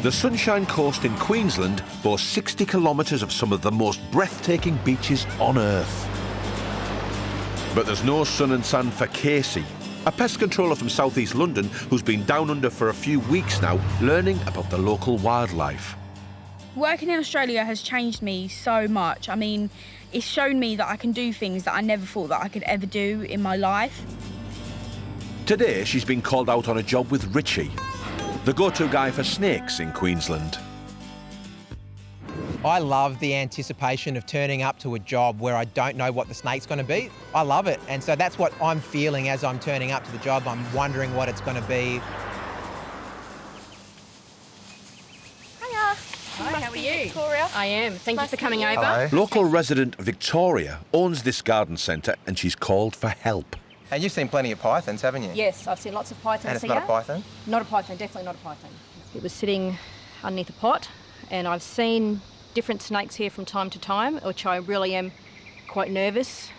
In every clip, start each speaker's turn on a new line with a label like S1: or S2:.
S1: The Sunshine Coast in Queensland boasts 60 kilometres of some of the most breathtaking beaches on Earth. But there's no sun and sand for Kasey, a pest controller from southeast London who's been down under for a few weeks now, learning about the local wildlife.
S2: Working in Australia has changed me so much. I mean, it's shown me that I can do things that I never thought that I could ever do in my life.
S1: Today, she's been called out on a job with Richie, the go-to guy for snakes in Queensland.
S3: I love the anticipation of turning up to a job where I don't know what the snake's going to be. I love it, and so that's what I'm feeling as I'm turning up to the job. I'm wondering what it's going to be.
S4: Hiya.
S5: Hi, how are you?
S4: Victoria.
S5: I am. Thank you for coming over.
S3: Hello.
S1: Local resident Victoria owns this garden centre and she's called for help.
S3: And you've seen plenty of pythons, haven't you?
S5: Yes, I've seen lots of pythons
S3: And it's
S5: here.
S3: not a python?
S5: Not a python, definitely not a python. It was sitting underneath a pot, and I've seen different snakes here from time to time, which I really am quite nervous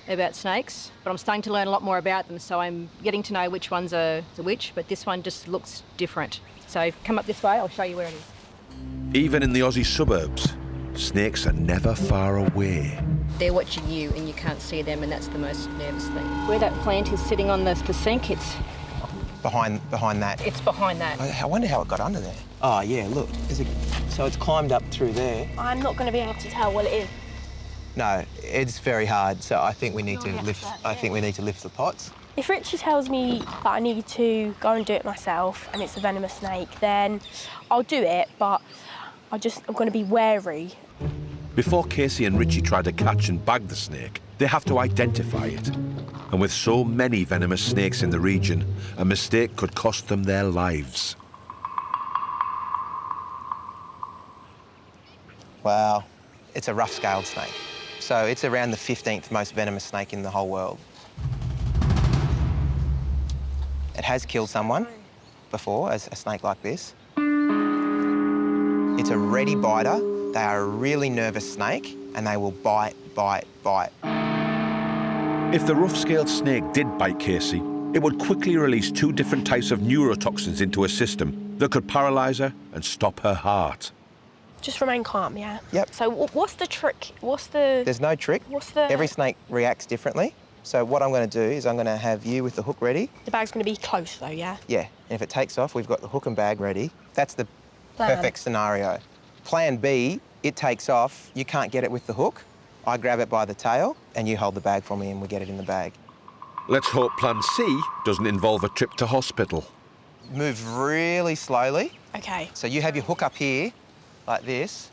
S5: about snakes. But I'm starting to learn a lot more about them, so I'm getting to know which ones are which, but this one just looks different. So come up this way, I'll show you where it is.
S1: Even in the Aussie suburbs, snakes are never far away.
S5: They're watching you and you can't see them, and that's the most nervous thing. Where that plant is sitting on the sink, it's
S3: Behind that.
S5: it's behind that.
S3: I wonder how it got under there. Oh, yeah, look. So it's climbed up through there.
S4: I'm not going to be able to tell what it is.
S3: No, it's very hard, so I think we need to lift.
S4: expert,
S3: I think we need to lift the pots.
S4: If Richie tells me that I need to go and do it myself and it's a venomous snake, then I'll do it, but I'm going to be wary.
S1: Before Kasey and Richie try to catch and bag the snake, they have to identify it. And with so many venomous snakes in the region, a mistake could cost them their lives.
S3: Wow, it's a rough-scaled snake. So it's around the 15th most venomous snake in the whole world. It has killed someone before, as a snake like this. It's a ready biter. They are a really nervous snake, and they will bite, bite, bite.
S1: If the rough-scaled snake did bite Kasey, it would quickly release 2 different types of neurotoxins into her system that could paralyse her and stop her heart.
S4: Just remain calm, yeah?
S3: Yep.
S4: So what's the trick?
S3: There's no trick.
S4: What's the...
S3: Every snake reacts differently. So what I'm going to do is I'm going to have you with the hook ready.
S4: The bag's going to be close, though, yeah?
S3: Yeah, and if it takes off, we've got the hook and bag ready. That's the
S4: Plan.
S3: perfect scenario. Plan B, it takes off, you can't get it with the hook. I grab it by the tail and you hold the bag for me and we get it in the bag.
S1: Let's hope Plan C doesn't involve a trip to hospital.
S3: Move really slowly.
S4: OK.
S3: So you have your hook up here, like this.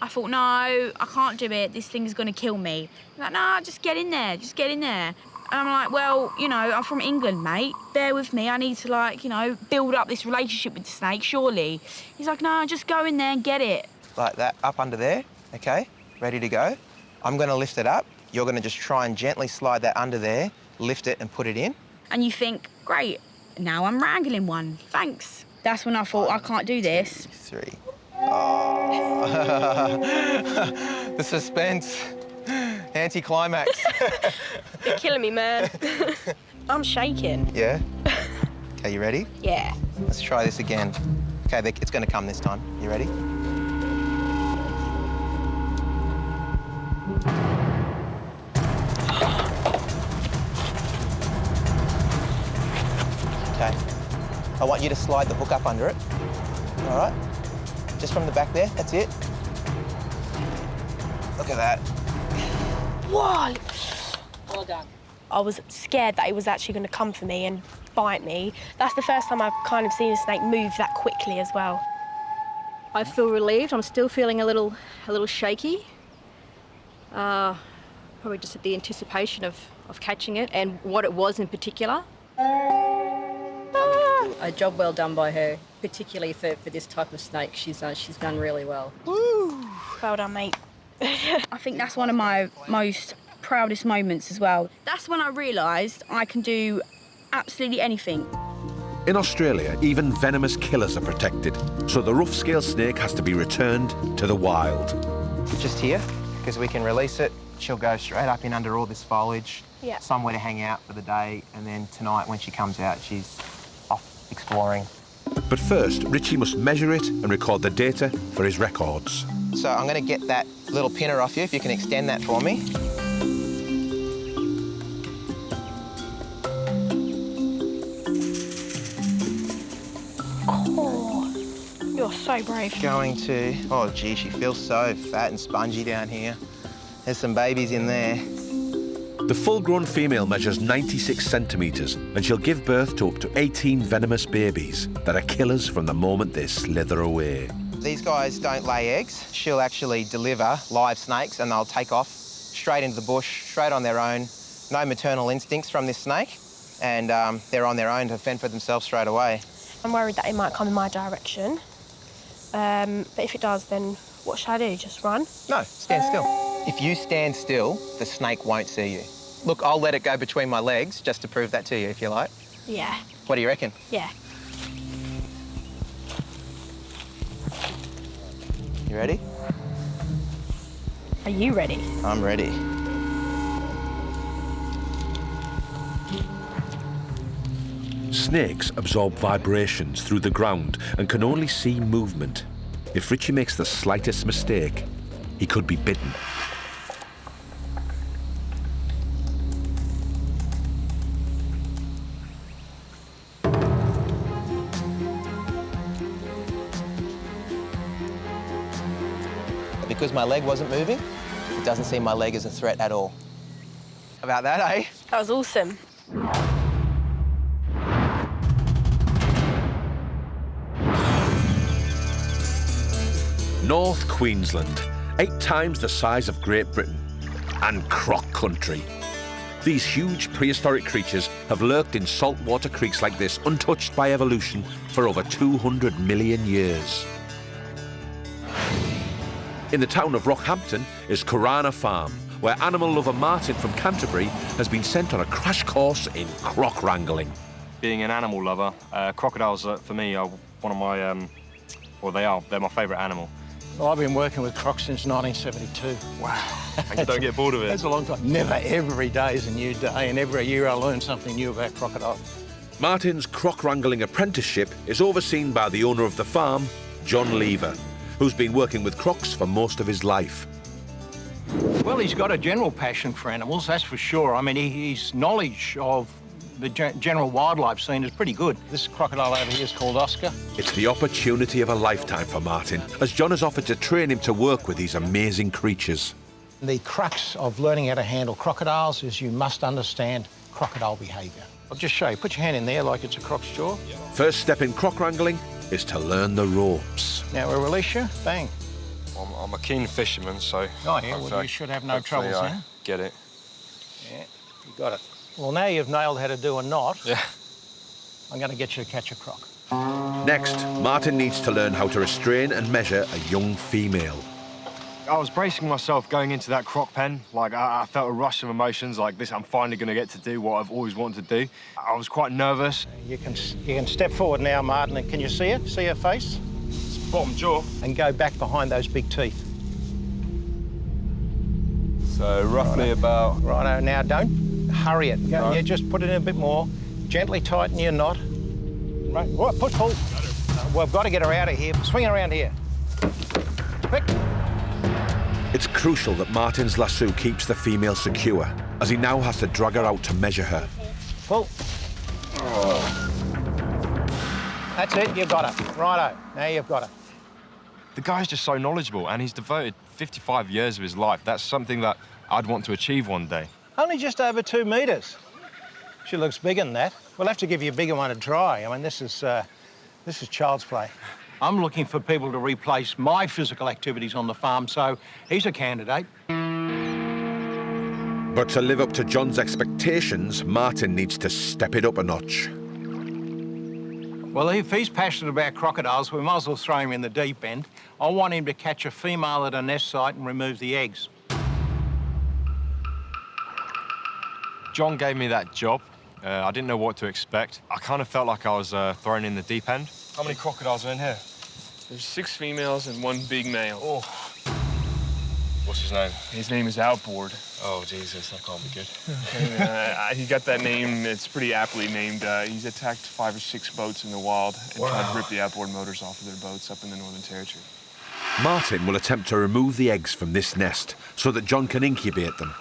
S2: I thought, no, I can't do it. This thing's going to kill me. He's like, nah, just get in there. Just get in there. And I'm like, well, you know, I'm from England, mate. Bear with me. I need to, like, you know, build up this relationship with the snake, surely. He's like, no, just go in there and get it.
S3: Like that, up under there, OK? Ready to go. I'm going to lift it up. You're going to just try and gently slide that under there, lift it and put it in.
S2: And you think, great, now I'm wrangling one. Thanks. That's when I thought, I can't do this.
S3: 3. Oh. The suspense. Anticlimax.
S4: You're killing me, man. I'm shaking.
S3: Yeah? OK, you ready?
S4: Yeah.
S3: Let's try this again. OK, it's going to come this time. You ready? OK. I want you to slide the hook up under it. All right? Just from the back there, that's it. Look at that.
S4: Whoa!
S5: Well done.
S4: I was scared that it was actually going to come for me and bite me. That's the first time I've kind of seen a snake move that quickly as well.
S5: I feel relieved. I'm still feeling a little shaky. Probably just at the anticipation of catching it and what it was in particular. A job well done by her, particularly for this type of snake. She's done really well.
S4: Woo! Well done, mate.
S2: I think that's one of my most proudest moments as well. That's when I realised I can do absolutely anything.
S1: In Australia, even venomous killers are protected, so the rough-scale snake has to be returned to the wild.
S3: Just here, because we can release it. She'll go straight up in under all this foliage,
S4: Yeah.
S3: somewhere to hang out for the day, and then tonight when she comes out, she's off exploring.
S1: But first, Richie must measure it and record the data for his records.
S3: So I'm going to get that little pinner off you, if you can extend that for me.
S4: Oh, you're so brave.
S3: Going to... Oh, gee, she feels so fat and spongy down here. There's some babies in there.
S1: The full-grown female measures 96 centimetres and she'll give birth to up to 18 venomous babies that are killers from the moment they slither away.
S3: These guys don't lay eggs. She'll actually deliver live snakes and they'll take off straight into the bush, straight on their own. No maternal instincts from this snake, and they're on their own to fend for themselves straight away.
S4: I'm worried that it might come in my direction. But if it does, then what should I do? Just run?
S3: No, stand still. If you stand still, the snake won't see you. Look, I'll let it go between my legs just to prove that to you, if you like.
S4: Yeah.
S3: What do you reckon?
S4: Yeah.
S3: You ready?
S4: Are you ready?
S3: I'm ready.
S1: Snakes absorb vibrations through the ground and can only see movement. If Richie makes the slightest mistake, he could be bitten.
S3: Because my leg wasn't moving, it doesn't seem my leg is a threat at all. How about that, eh?
S4: That was awesome.
S1: North Queensland, 8 times the size of Great Britain, and croc country. These huge prehistoric creatures have lurked in saltwater creeks like this, untouched by evolution, for over 200 million years. In the town of Rockhampton is Corana Farm, where animal lover Martin from Canterbury has been sent on a crash course in croc wrangling.
S6: Being an animal lover, crocodiles, for me, are one of my, they're my favourite animal.
S7: Well, I've been working with crocs since 1972.
S6: Wow. And you don't get bored of it?
S7: That's a long time. Never. Every day is a new day, and every year I learn something new about crocodile.
S1: Martin's croc wrangling apprenticeship is overseen by the owner of the farm, John Lever, who's been working with crocs for most of his life.
S7: Well, he's got a general passion for animals, that's for sure. I mean, his knowledge of the general wildlife scene is pretty good. This crocodile over here is called Oscar.
S1: It's the opportunity of a lifetime for Martin, as John has offered to train him to work with these amazing creatures.
S7: The crux of learning how to handle crocodiles is you must understand crocodile behaviour. I'll just show you. Put your hand in there like it's a croc's jaw.
S1: First step in croc wrangling is to learn the ropes.
S7: Now we'll release you. Bang.
S6: I'm a keen fisherman, so...
S7: Oh, yeah, well, you should have no troubles then.
S6: Get it.
S7: Yeah, you got it. Well, now you've nailed how to do a knot.
S6: Yeah.
S7: I'm going to get you to catch a croc.
S1: Next, Martin needs to learn how to restrain and measure a young female.
S6: I was bracing myself going into that croc pen. Like, I felt a rush of emotions, like this, I'm finally going to get to do what I've always wanted to do. I was quite nervous.
S7: You can step forward now, Martin, and can you see it? See her face?
S6: It's bottom jaw.
S7: And go back behind those big teeth.
S6: So roughly about...
S7: Righto, now don't hurry it. Go,
S6: Right.
S7: Yeah, just put it in a bit more. Gently tighten your knot. Right, what? Push, pull. We've got to get her out of here. Swing her around here. Quick.
S1: It's crucial that Martin's lasso keeps the female secure, as he now has to drag her out to measure her.
S7: Pull. That's it, you've got her. Righto, now you've got her.
S6: The guy's just so knowledgeable, and he's devoted 55 years of his life. That's something that I'd want to achieve one day.
S7: Only just over 2 metres. She looks bigger than that. We'll have to give you a bigger one to try. I mean, this is child's play. I'm looking for people to replace my physical activities on the farm, so he's a candidate.
S1: But to live up to John's expectations, Martin needs to step it up a notch.
S7: Well, if he's passionate about crocodiles, we might as well throw him in the deep end. I want him to catch a female at a nest site and remove the eggs.
S6: John gave me that job. I didn't know what to expect. I kind of felt like I was thrown in the deep end. How many crocodiles are in here?
S8: There's 6 females and 1 big male.
S6: Oh. What's his name?
S8: His name is Outboard.
S6: Oh, Jesus, that can't be good.
S8: He got that name, it's pretty aptly named. He's attacked 5 or 6 boats in the wild and tried to rip the outboard motors off of their boats up in the Northern Territory.
S1: Martin will attempt to remove the eggs from this nest so that John can incubate them.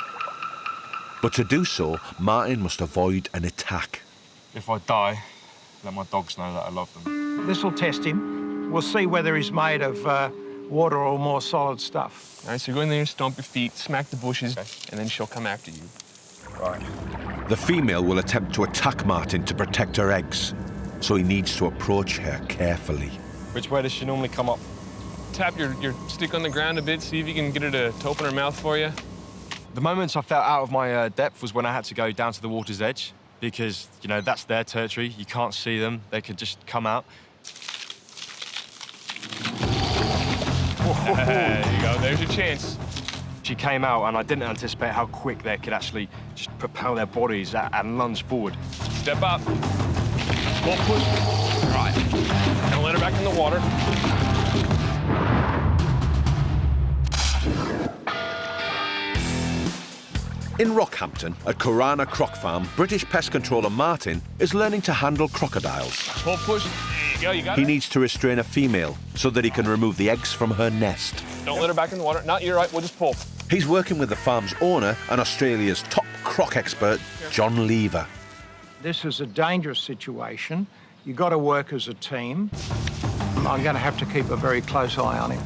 S1: But to do so, Martin must avoid an attack.
S6: If I die, let my dogs know that I love them.
S7: This will test him. We'll see whether he's made of water or more solid stuff.
S8: All right, so go in there and stomp your feet, smack the bushes, and then she'll come after you.
S6: Right.
S1: The female will attempt to attack Martin to protect her eggs, so he needs to approach her carefully.
S6: Which way does she normally come up?
S8: Tap your stick on the ground a bit, see if you can get her to open her mouth for you.
S6: The moments I felt out of my depth was when I had to go down to the water's edge, because, you know, that's their territory. You can't see them. They could just come out.
S8: There you go, there's your chance.
S6: She came out, and I didn't anticipate how quick they could actually just propel their bodies and lunge forward.
S8: Step up. Pull, push. Right. Now let her back in the water.
S1: In Rockhampton, at Corana Croc Farm, British pest controller Martin is learning to handle crocodiles.
S8: Pull, push. There you go, you got
S1: He
S8: her.
S1: needs to restrain a female so that he can remove the eggs from her nest.
S8: Don't let her back in the water. No, you're right, we'll just pull.
S1: He's working with the farm's owner and Australia's top croc expert, John Lever.
S7: This is a dangerous situation. You've got to work as a team. I'm going to have to keep a very close eye on him.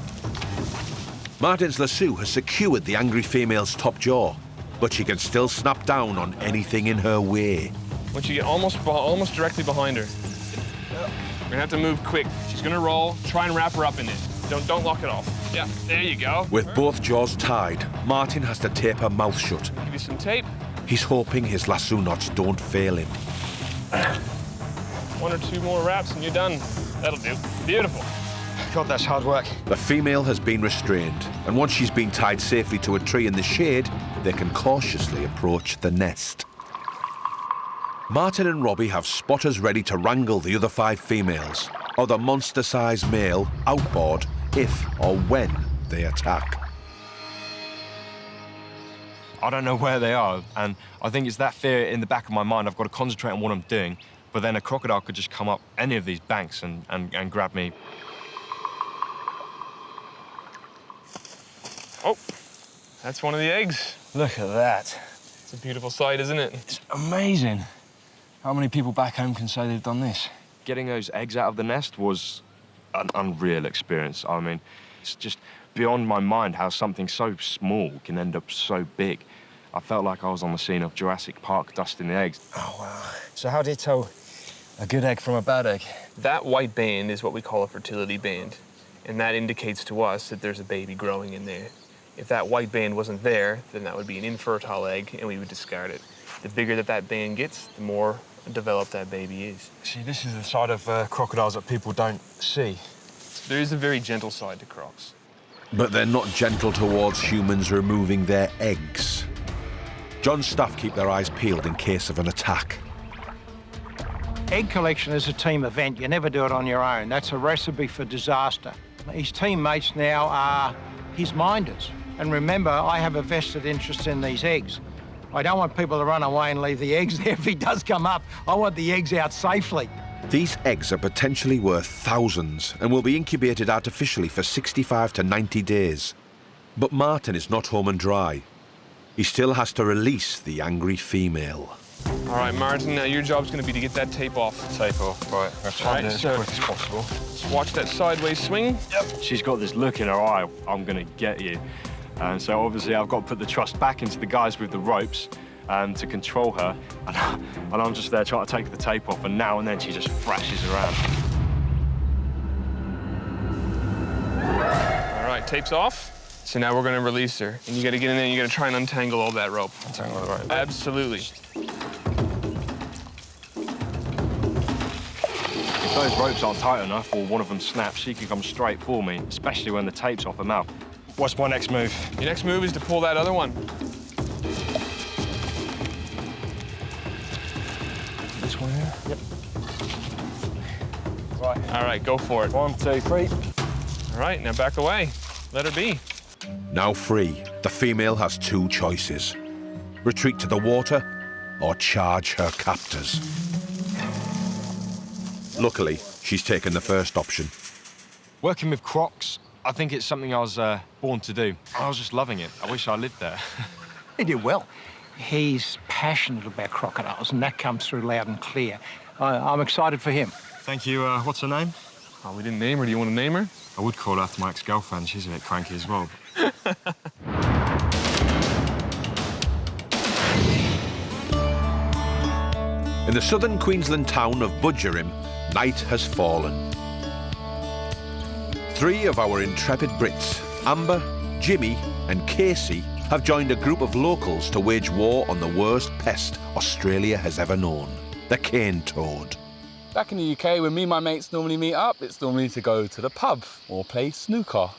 S1: Martin's lasso has secured the angry female's top jaw, but she can still snap down on anything in her way.
S8: Once you get almost directly behind her, you're gonna have to move quick. She's gonna roll. Try and wrap her up in it. Don't lock it off. Yeah, there you go.
S1: With both jaws tied, Martin has to tape her mouth shut.
S8: Give you some tape.
S1: He's hoping his lasso knots don't fail him.
S8: 1 or 2 more wraps and you're done. That'll do. Beautiful.
S6: God, that's hard work.
S1: The female has been restrained, and once she's been tied safely to a tree in the shade, they can cautiously approach the nest. Martin and Robbie have spotters ready to wrangle the other 5 females, or the monster-sized male outboard if or when they attack.
S6: I don't know where they are, and I think it's that fear in the back of my mind. I've got to concentrate on what I'm doing, but then a crocodile could just come up any of these banks and grab me.
S8: Oh, that's one of the eggs.
S6: Look at that.
S8: It's a beautiful sight, isn't it?
S6: It's amazing. How many people back home can say they've done this? Getting those eggs out of the nest was an unreal experience. I mean, it's just beyond my mind how something so small can end up so big. I felt like I was on the scene of Jurassic Park dusting the eggs.
S9: Oh, wow. So how do you tell a good egg from a bad egg?
S8: That white band is what we call a fertility band, and that indicates to us that there's a baby growing in there. If that white band wasn't there, then that would be an infertile egg, and we would discard it. The bigger that band gets, the more developed that baby is.
S6: See, this is the side of crocodiles that people don't see.
S8: There is a very gentle side to crocs.
S1: But they're not gentle towards humans removing their eggs. John's staff keep their eyes peeled in case of an attack.
S7: Egg collection is a team event. You never do it on your own. That's a recipe for disaster. His teammates now are his minders. And remember, I have a vested interest in these eggs. I don't want people to run away and leave the eggs there. If he does come up, I want the eggs out safely.
S1: These eggs are potentially worth thousands and will be incubated artificially for 65 to 90 days. But Martin is not home and dry. He still has to release the angry female.
S8: All right, Martin, now your job's gonna be to get that tape off.
S6: Tape off, right. I'll try to do it as quick as possible.
S8: Just watch that sideways swing.
S6: Yep. She's got this look in her eye, I'm gonna get you. And so obviously I've got to put the trust back into the guys with the ropes to control her. And I'm just there trying to take the tape off, and now and then she just thrashes around.
S8: All right, tape's off. So now we're gonna release her. And you gotta get in there and you gotta try and untangle all that rope.
S6: Untangle the rope.
S8: Absolutely.
S6: If those ropes aren't tight enough or one of them snaps, she can come straight for me, especially when the tape's off her mouth. What's my next move?
S8: Your next move is to pull that other one.
S6: This one here? Yep. Right.
S8: All right, go for it.
S6: 1, 2, 3.
S8: All right, now back away. Let her be.
S1: Now free, The female has two choices: retreat to the water or charge her captors. Luckily, she's taken the first option.
S6: Working with crocs, I think it's something I was born to do. I was just loving it. I wish I lived there.
S7: He did well. He's passionate about crocodiles, and that comes through loud and clear. I'm excited for him.
S6: Thank you. What's her name?
S8: Oh, we didn't name her. Do you want to name her?
S6: I would call her after my ex-girlfriend. She's a bit cranky as well.
S1: In the southern Queensland town of Budgerim, night has fallen. Three of our intrepid Brits, Amber, Jimmy and Kasey, have joined a group of locals to wage war on the worst pest Australia has ever known, the cane toad.
S10: Back in the UK, when me and my mates normally meet up, it's normally to go to the pub or play snooker.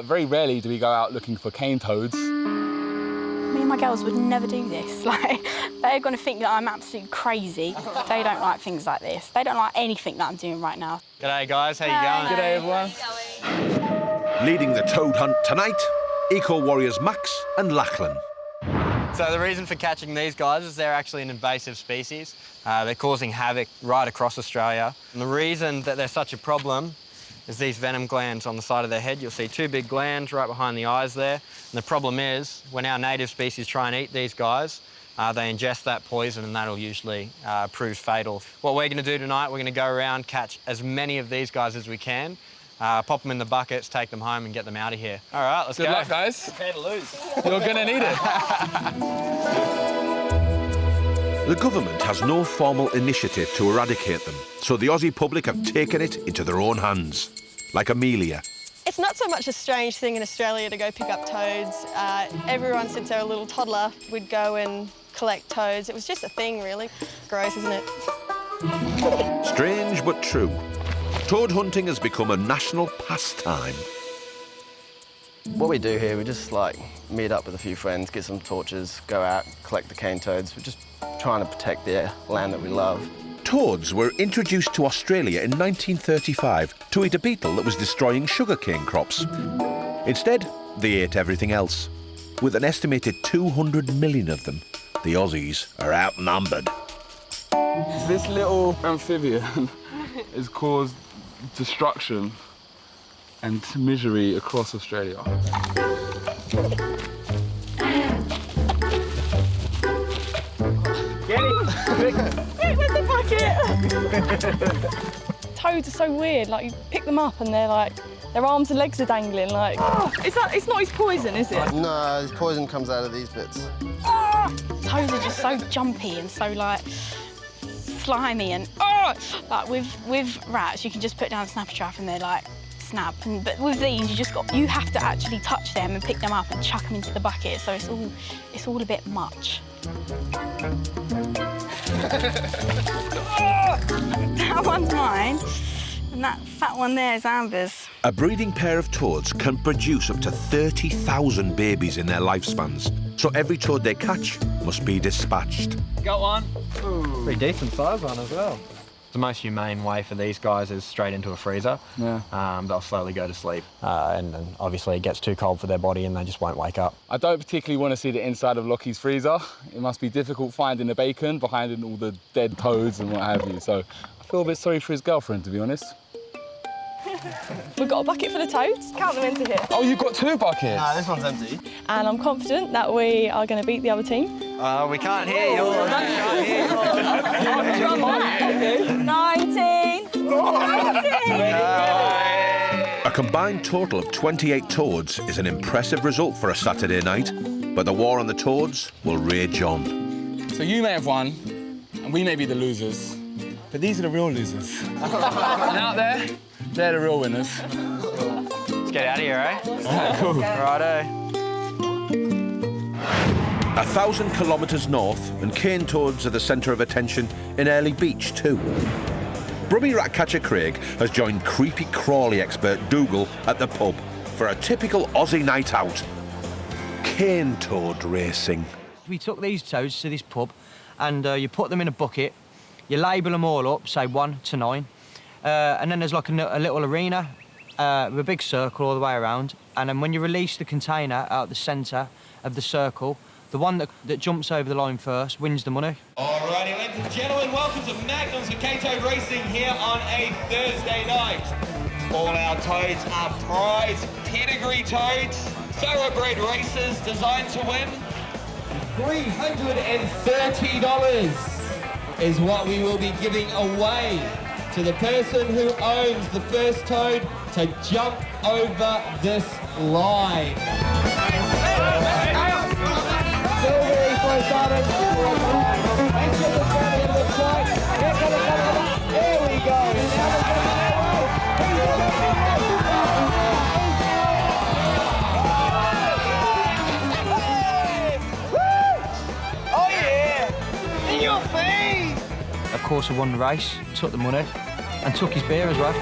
S10: Very rarely do we go out looking for cane toads.
S4: Me and my girls would never do this. Like, they're going to think that I'm absolutely crazy. They don't like things like this. They don't like anything that I'm doing right now.
S3: G'day, guys. How you going?
S10: G'day, everyone.
S1: Leading the toad hunt tonight, eco-warriors Max and Lachlan.
S3: So the reason for catching these guys is they're actually an invasive species. They're causing havoc right across Australia. And the reason that they're such a problem is these venom glands on the side of their head. You'll see two big glands right behind the eyes there. And the problem is, when our native species try and eat these guys, they ingest that poison and that'll usually prove fatal. What we're gonna do tonight, we're gonna go around, catch as many of these guys as we can, pop them in the buckets, take them home and get them out of here. All right, let's go.
S10: Good luck, guys.
S3: Prepare to lose.
S10: You're gonna need it.
S1: The government has no formal initiative to eradicate them, so the Aussie public have taken it into their own hands, like Amelia.
S11: It's not so much a strange thing in Australia to go pick up toads. Everyone, since they were a little toddler, would go and collect toads. It was just a thing, really. Gross, isn't it?
S1: Strange but true. Toad hunting has become a national pastime.
S12: What we do here, we just meet up with a few friends, get some torches, go out, collect the cane toads. We're just trying to protect the land that we love.
S1: Toads were introduced to Australia in 1935 to eat a beetle that was destroying sugarcane crops. Instead, they ate everything else. With an estimated 200 million of them, the Aussies are outnumbered.
S10: This little amphibian has caused destruction and misery across Australia.
S4: Wait, where's the bucket? Toads are so weird. Like, you pick them up and they're like, their arms and legs are dangling. Like, it's not his poison, is it?
S12: No, his poison comes out of these bits.
S4: Toads are just so jumpy and so like slimy and like with rats, you can just put down a snapper trap and they're like snap. But with these, you have to actually touch them and pick them up and chuck them into the bucket. So it's all a bit much. That one's mine, and that fat one there is Amber's.
S1: A breeding pair of toads can produce up to 30,000 babies in their lifespans, so every toad they catch must be dispatched.
S3: Got one. Ooh. Pretty decent size one as well. The most humane way for these guys is straight into a freezer.
S10: Yeah.
S3: They'll slowly go to sleep. And then obviously it gets too cold for their body and they just won't wake up.
S10: I don't particularly want to see the inside of Lockie's freezer. It must be difficult finding the bacon behind all the dead toads and what have you. So I feel a bit sorry for his girlfriend, to be honest.
S11: We've got a bucket full of toads. Count them into here.
S10: Oh, you've got two buckets?
S12: No, this one's empty.
S11: And I'm confident that we are going to beat the other team.
S3: We can't hear you.
S11: 19.
S1: A combined total of 28 toads is an impressive result for a Saturday night, but the war on the toads will rage on.
S10: So you may have won, and we may be the losers, but these are the real losers. And out there, they're the real winners.
S3: Let's get out of here, eh?
S10: Cool.
S3: Righto.
S1: 1,000 kilometres north, and cane toads are the centre of attention in Early Beach too. Brummy rat catcher Craig has joined creepy crawly expert Dougal at the pub for a typical Aussie night out. Cane toad racing.
S13: We took these toads to this pub and you put them in a bucket, you label them all up, say 1 to 9, and then there's like a little arena with a big circle all the way around, and then when you release the container out the centre of the circle, the one that jumps over the line first wins the money.
S14: Alrighty, ladies and gentlemen, welcome to Magnums for K-Toad Racing here on a Thursday night. All our toads are prize pedigree toads, thoroughbred racers designed to win. $330 is what we will be giving away to the person who owns the first toad to jump over this line. Silvery for starters. Let's get the front end of the flight. There we go. Oh yeah! In your face!
S13: Of course, I won the race, took the money, and took his beer as well.